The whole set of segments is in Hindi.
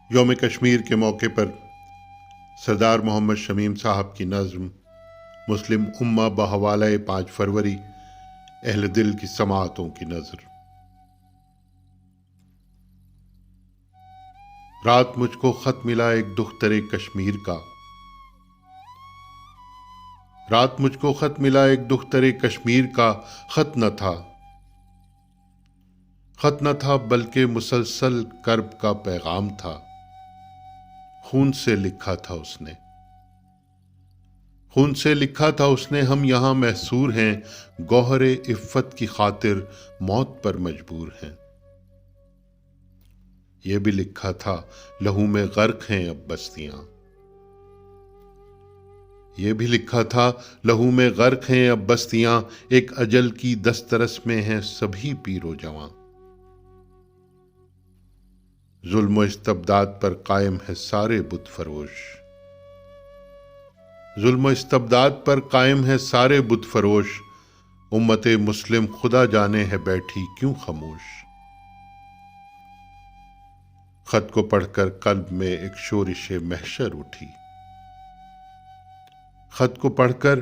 यौम कश्मीर के मौके पर सरदार मोहम्मद शमीम साहब की नज़्म मुस्लिम उम्मा बहवाले 5 फरवरी अहल दिल की समाअतों की नज़र। रात मुझको खत मिला एक दुख्तरे कश्मीर का, रात मुझको खत मिला एक दुख्तरे कश्मीर का। खत न था बल्कि मुसलसल कर्ब का पैगाम था। खून से लिखा था उसने, खून से लिखा था उसने। हम यहाँ महसूर हैं, गौहरे इफ़्फ़त की खातिर मौत पर मजबूर हैं। ये भी लिखा था लहू में गर्क हैं अब बस्तियां। ये भी लिखा था लहू में गर्क हैं अब बस्तियां। एक अजल की दस्तरस में हैं सभी पीरो जवां। जुल्म इस्तबदाद पर कायम है सारे बुत फरोश। जुल्म इस्तबदाद पर कायम है सारे बुत फरोश। उम्मते मुस्लिम खुदा जाने है बैठी क्यों खामोश। खत को पढ़कर कल्ब में एक शोरिश महशर उठी। खत को पढ़कर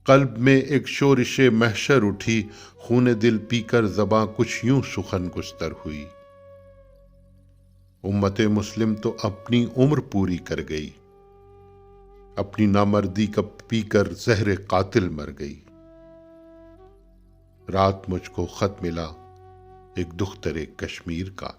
कल्ब में एक शोरिश महशर उठी। खून दिल पीकर ज़बां कुछ यूं सुखन गुस्तर हुई। उम्मते मुस्लिम तो अपनी उम्र पूरी कर गई, अपनी नामर्दी का पीकर जहर कातिल मर गई। रात मुझको खत मिला एक दुख्तरे कश्मीर का।